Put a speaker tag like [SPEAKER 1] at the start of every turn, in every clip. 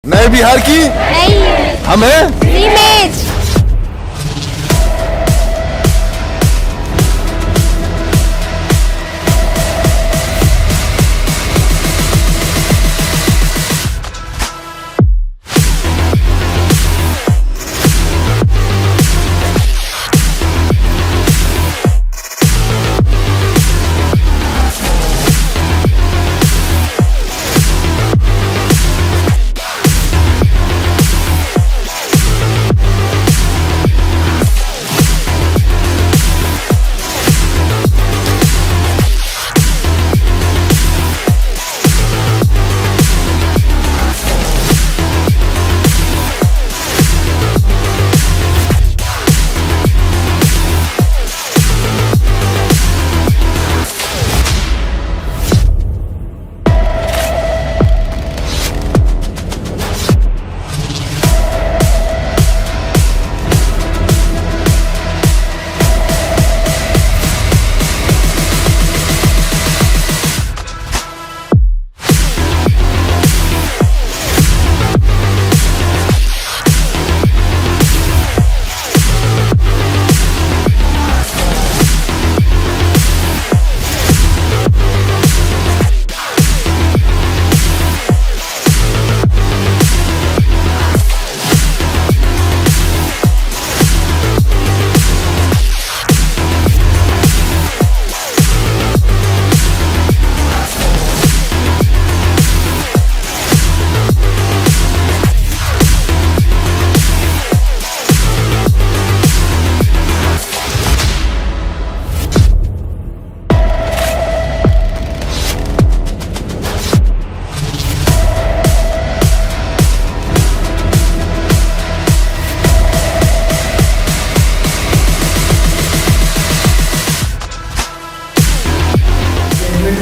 [SPEAKER 1] नए बिहार की
[SPEAKER 2] नहीं
[SPEAKER 1] हम हैं
[SPEAKER 2] इमेज।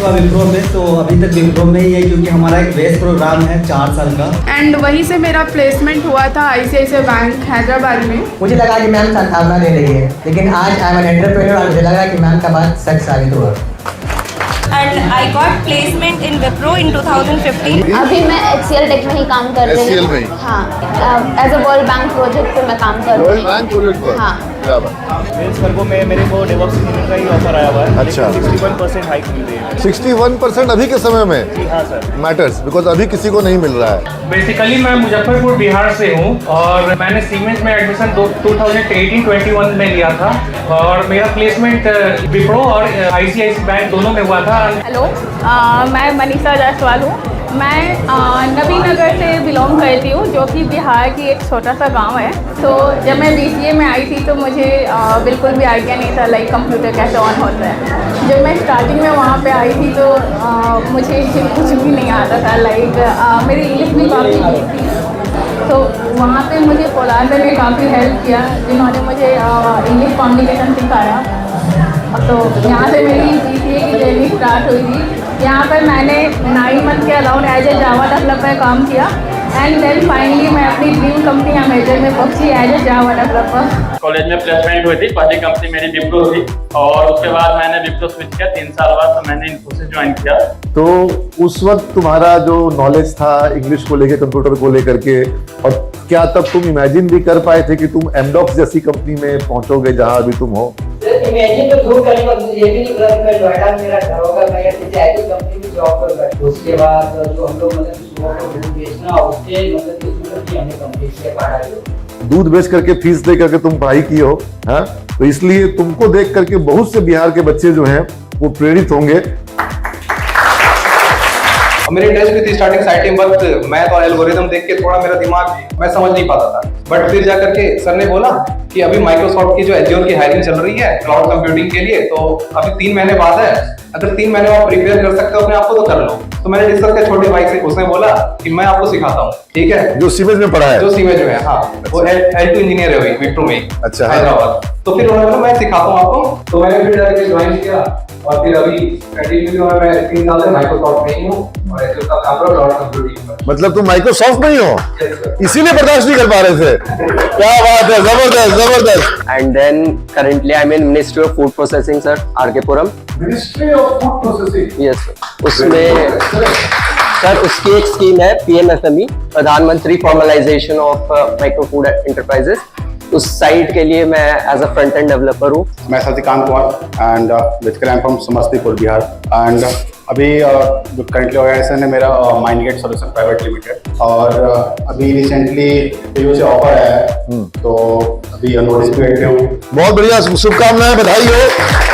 [SPEAKER 3] विप्रो में तो अभी तक विप्रो में ही है क्योंकि हमारा एक बेस प्रोग्राम है 4 साल का
[SPEAKER 4] एंड वहीं से मेरा प्लेसमेंट हुआ था आईसीआईसीआई बैंक हैदराबाद में।
[SPEAKER 5] मुझे लगा कि मैम संभावना दे रही है, लेकिन आज आई एम एन एंटरप्रेन्योर और मुझे लगा कि मैम का बात सच साबित हुआ।
[SPEAKER 6] And I got placement in Wipro in 2015.
[SPEAKER 2] अभी मैं HCL टेक में ही काम कर रही
[SPEAKER 1] HCL
[SPEAKER 2] हूँ।
[SPEAKER 1] में ही?
[SPEAKER 2] हाँ, as a World Bank project पे मैं काम कर रही
[SPEAKER 1] वर्ल्ड
[SPEAKER 2] हूँ।
[SPEAKER 1] बैंक प्रोजेक्ट पर
[SPEAKER 2] हाँ।
[SPEAKER 1] क्या बात।
[SPEAKER 7] मेरे को मेरे को डेवऑप्स इंजीनियर का ही ऑफर आया हुआ है।
[SPEAKER 1] अच्छा।
[SPEAKER 7] 61% हाइक मिल रही है।
[SPEAKER 1] 61% अभी के समय में
[SPEAKER 7] जी हाँ सर।
[SPEAKER 1] मैटर्स बिकॉज अभी किसी को नहीं मिल रहा है।
[SPEAKER 8] बेसिकली मैं मुजफ्फरपुर बिहार से हूँ और मैंने सीमेंस में एडमिशन 2018-21 में लिया था और मेरा प्लेसमेंट विप्रो और आईसीआईसीआई बैंक दोनों में हुआ था।
[SPEAKER 4] हेलो, मैं मनीषा जायसवाल हूँ। मैं नवीनगर से बिलोंग करती हूँ जो कि बिहार की एक छोटा सा गांव है। तो जब मैं बीसीए में आई थी तो मुझे बिल्कुल भी आइडिया नहीं था लाइक कंप्यूटर कैसे ऑन होता है। जब मैं स्टार्टिंग में वहाँ पे आई थी तो मुझे कुछ भी नहीं आता था, लाइक मेरी इंग्लिश भी काफ़ी वीक थी। तो वहाँ पे मुझे पोलार ने काफ़ी हेल्प किया जिन्होंने मुझे इंग्लिश कम्युनिकेशन सिखाया। तो यहाँ से मेरी बीसीए की जर्नी स्टार्ट हुई थी। यहाँ पर मैंने 9 मंथ के around as a Java developer काम किया एंड देन फाइनली मैं अपनी ड्रीम कंपनी अमेजन में पहुंची as a Java developer.
[SPEAKER 8] College में प्लेसमेंट हुई थी, पहली कंपनी मेरी विप्रो थी और उसके बाद मैंने विप्रो स्विच किया। 3 साल बाद तो मैंने इन्फोसिस ज्वाइन किया।
[SPEAKER 1] तो उस वक्त तुम्हारा जो नॉलेज था इंग्लिश को लेकर, कंप्यूटर को लेकर के, और क्या तब तुम इमेजिन भी कर पाए थे कि तुम एमडॉक्स जैसी कंपनी में पहुंचोगे जहां अभी तुम हो?
[SPEAKER 5] इमेजिन तो दूर करने का ये भी नहीं पता कि मैं नोएडा में मेरा घर होगा, मैं किसी आईटी कंपनी में जॉब करूंगा। उसके बाद जो हम लोग मतलब सुबह को दूध बेचना, उससे मतलब कि हमने कंपनी से पढ़ा है।
[SPEAKER 1] दूध बेच करके फीस दे करके तुम पढ़ाई की हो, हाँ? तो इसलिए तुमको देख करके बहुत से बिहार के बच्चे जो हैं वो प्रेरित होंगे।
[SPEAKER 9] मेरी टेस्ट भी थी स्टार्टिंग साइटिंग वक्त मैथ और एल्गोरिथम देख के थोड़ा मेरा दिमाग मैं समझ नहीं पाता था, बट फिर जाकर के सर ने बोला कि अभी माइक्रोसॉफ्ट की जो एज्योर की हायरिंग चल रही है क्लाउड कंप्यूटिंग के लिए, तो अभी 3 महीने बाद है, अगर 3 महीने आप प्रिपेयर कर सकते हो अपने आप को तो कर लो। तो मैंने डिस्कस किया छोटे भाई से, उसने बोला कि मैं आपको सिखाता हूँ, ठीक है?
[SPEAKER 1] जो सीमेंस में पढ़ा है,
[SPEAKER 9] जो सीमेंस में है, हाँ, वो L2 इंजीनियर है विप्रो में।
[SPEAKER 1] अच्छा,
[SPEAKER 9] हैदराबाद। तो फिर उन्होंने बोला मैं सिखाता हूँ आपको, तो मैंने फिर जाकर ज्वाइन किया और फिर अभी कंटिन्यू मैं 3 साल से माइक्रोसॉफ्ट में ही हूँ और एज्योर का काम कर रहा हूँ क्लाउड कंप्यूटिंग पर।
[SPEAKER 1] मतलब तुम माइक्रोसॉफ्ट में ही हो, इसीलिए बर्दाश्त नहीं कर पा रहे थे। क्या बात है, जबरदस्त जबरदस्त।
[SPEAKER 10] And then currently I'm in Ministry of Food Processing, sir, RK Puram.
[SPEAKER 9] Ministry of food processing.
[SPEAKER 10] Yes, sir. उसमें सर उसकी एक स्कीम है PMFME, Pradhan Mantri formalisation of micro food enterprises. उस साइट के लिए मैं as a front end developer हूँ।
[SPEAKER 11] मैं Satikant Kumar and basically I am from Samastipur Bihar and अभी जो करंटली ऑर्गेनाइजेशन है मेरा माइंडगेट सॉल्यूशन प्राइवेट लिमिटेड, और अभी रिसेंटली PU से ऑफर आया है तो अभी नोटिस पीरियड पे हूँ।
[SPEAKER 1] बहुत बढ़िया, शुभकामनाएं, बधाई हो।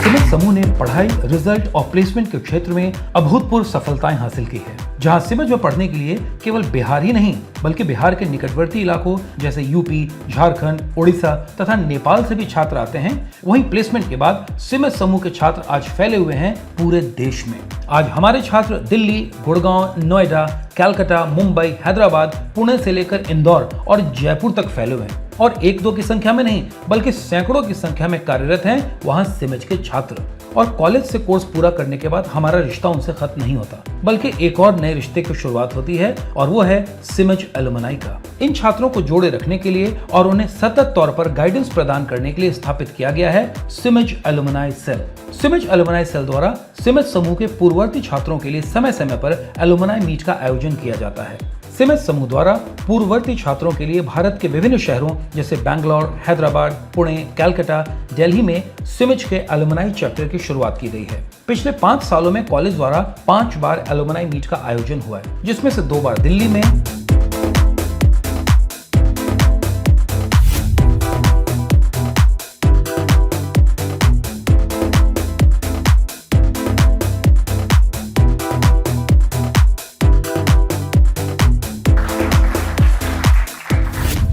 [SPEAKER 12] सिमेज समूह ने पढ़ाई, रिजल्ट और प्लेसमेंट के क्षेत्र में अभूतपूर्व सफलताएं हासिल की है। जहां सिमेज में पढ़ने के लिए केवल बिहार ही नहीं बल्कि बिहार के निकटवर्ती इलाकों जैसे यूपी, झारखंड, उड़ीसा तथा नेपाल से भी छात्र आते हैं, वहीं प्लेसमेंट के बाद सिमेज समूह के छात्र आज फैले हुए हैं पूरे देश में। आज हमारे छात्र दिल्ली, गुड़गांव, नोएडा, कलकत्ता, मुंबई, हैदराबाद, पुणे से लेकर इंदौर और जयपुर तक फैले हुए हैं और 1-2 की संख्या में नहीं बल्कि सैकड़ों की संख्या में कार्यरत हैं वहां सिमेज के छात्र। और कॉलेज से कोर्स पूरा करने के बाद हमारा रिश्ता उनसे खत्म नहीं होता बल्कि एक और नए रिश्ते की शुरुआत होती है और वो है सिमेज एलुमनाई का। इन छात्रों को जोड़े रखने के लिए और उन्हें सतत तौर पर गाइडेंस प्रदान करने के लिए स्थापित किया गया है सिमेज एलुमनाई सेल। सिमेज एलुमनाई सेल द्वारा सिमेज समूह के पूर्ववर्ती छात्रों के लिए समय समय पर एलुमनाई मीट का आयोजन किया जाता है। सिमेज समूह द्वारा पूर्ववर्ती छात्रों के लिए भारत के विभिन्न शहरों जैसे बैंगलोर, हैदराबाद, पुणे, कलकत्ता, दिल्ली में सिमेज के एलुमनाई चैप्टर की शुरुआत की गई है। पिछले 5 सालों में कॉलेज द्वारा 5 बार एलुमनाई मीट का आयोजन हुआ है, जिसमें से 2 बार दिल्ली में,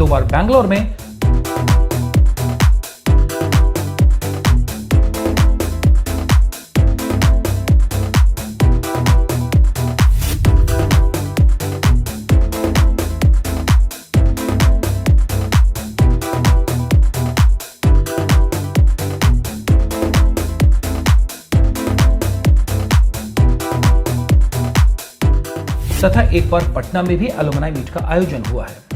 [SPEAKER 12] बार बैंगलोर में, तथा एक बार पटना में भी एलुमनाई मीट का आयोजन हुआ है।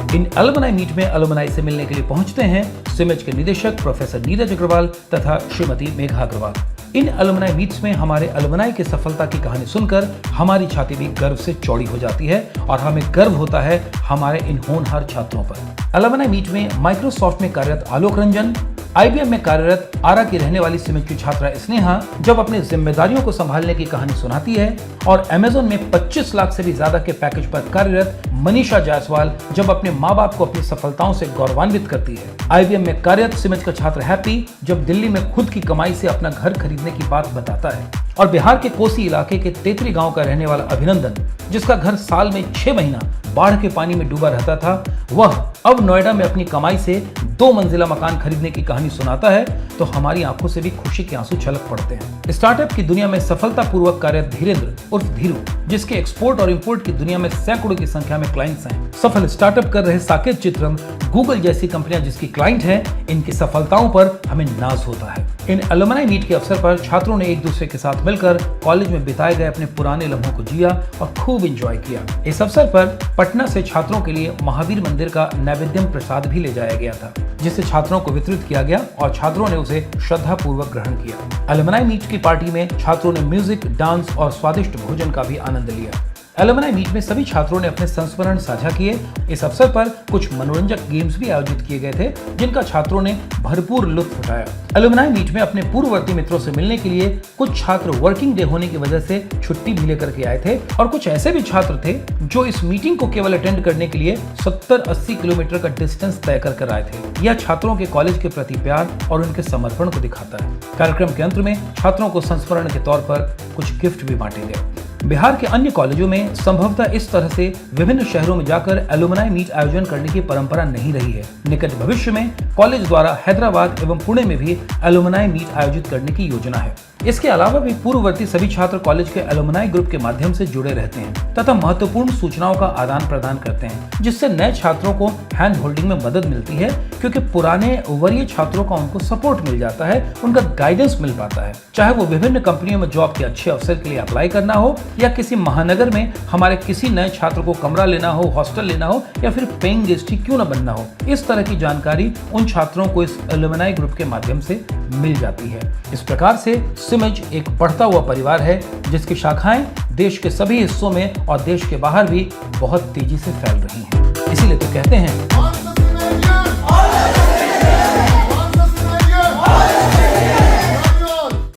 [SPEAKER 12] इन एलुमनाई मीट में एलुमनाई से मिलने के लिए पहुंचते हैं सिमेज के निदेशक प्रोफेसर नीरज अग्रवाल तथा श्रीमती मेघा अग्रवाल। इन एलुमनाई मीट्स में हमारे एलुमनाई की सफलता की कहानी सुनकर हमारी छाती भी गर्व से चौड़ी हो जाती है और हमें गर्व होता है हमारे इन होनहार छात्रों पर। एलुमनाई मीट में माइक्रोसॉफ्ट में कार्यरत आलोक रंजन, IBM में कार्यरत आरा की रहने वाली सिमेज की छात्रा स्नेहा जब अपनी जिम्मेदारियों को संभालने की कहानी सुनाती है, और अमेज़न में 25 लाख से भी ज्यादा के पैकेज पर कार्यरत मनीषा जायसवाल जब अपने माँ बाप को अपनी सफलताओं से गौरवान्वित करती है। IBM में कार्यरत सिमेज का छात्र हैप्पी जब दिल्ली में खुद की कमाई से अपना घर खरीदने की बात बताता है, और बिहार के कोसी इलाके के तेतरी गांव का रहने वाला अभिनंदन जिसका घर साल में 6 महीना बाढ़ के पानी में डूबा रहता था, वह अब नोएडा में अपनी कमाई से 2 मंजिला मकान खरीदने की कहानी सुनाता है, तो हमारी आंखों से भी खुशी के आंसू छलक पड़ते हैं। स्टार्टअप की दुनिया में सफलतापूर्वक कार्यरत धीरेन्द्र उर्फ धीरू, जिसके एक्सपोर्ट और इंपोर्ट की दुनिया में सैकड़ों की संख्या में क्लाइंट्स हैं। सफल स्टार्टअप कर रहे साकेत चित्रम, गूगल जैसी कंपनियां जिसकी क्लाइंट हैं, इनकी सफलताओं पर हमें नाज होता है। इन एलुमनाई मीट के अवसर पर छात्रों ने एक दूसरे के साथ मिलकर कॉलेज में बिताए गए अपने पुराने लम्हों को जिया और खूब एंजॉय किया। इस अवसर पर पटना से छात्रों के लिए महावीर मंदिर का नैवेद्यम प्रसाद भी ले जाया गया था, जिसे छात्रों को वितरित किया गया और छात्रों ने उसे श्रद्धापूर्वक ग्रहण किया। एलुमनाई मीट की पार्टी में छात्रों ने म्यूजिक, डांस और स्वादिष्ट भोजन का भी आनंद लिया। एलुमनाई मीट में सभी छात्रों ने अपने संस्मरण साझा किए। इस अवसर पर कुछ मनोरंजक गेम्स भी आयोजित किए गए थे, जिनका छात्रों ने भरपूर लुत्फ उठाया। एलुमनाई मीट में अपने पूर्ववर्ती मित्रों से मिलने के लिए कुछ छात्र वर्किंग डे होने की वजह से छुट्टी भी लेकर के आए थे, और कुछ ऐसे भी छात्र थे जो इस मीटिंग को केवल अटेंड करने के लिए 70-80 किलोमीटर का डिस्टेंस तय कर आए थे। यह छात्रों के कॉलेज के प्रति प्यार और उनके समर्पण को दिखाता है। कार्यक्रम के अंत में छात्रों को संस्मरण के तौर पर कुछ गिफ्ट भी बांटे गए। बिहार के अन्य कॉलेजों में संभवतः इस तरह से विभिन्न शहरों में जाकर एलुमनाई मीट आयोजन करने की परंपरा नहीं रही है। निकट भविष्य में कॉलेज द्वारा हैदराबाद एवं पुणे में भी एलुमनाई मीट आयोजित करने की योजना है। इसके अलावा भी पूर्ववर्ती सभी छात्र कॉलेज के एलुमनाई ग्रुप के माध्यम से जुड़े रहते हैं तथा महत्वपूर्ण सूचनाओं का आदान प्रदान करते हैं, जिससे नए छात्रों को हैंड होल्डिंग में मदद मिलती है, क्योंकि पुराने वरीय छात्रों का उनको सपोर्ट मिल जाता है, उनका गाइडेंस मिल पाता है। चाहे वो विभिन्न कंपनियों में जॉब के अच्छे अवसर के लिए अप्लाई करना हो या किसी महानगर में हमारे किसी नए छात्र को कमरा लेना हो, हॉस्टल लेना हो या फिर पेइंग गेस्ट ही क्यों न बनना हो, इस तरह की जानकारी उन छात्रों को इस एलुमनाई ग्रुप के माध्यम से मिल जाती है। इस प्रकार से सिमज एक बढ़ता हुआ परिवार है जिसकी शाखाएं देश के सभी हिस्सों में और देश के बाहर भी बहुत तेजी से फैल रही हैं। इसीलिए तो कहते हैं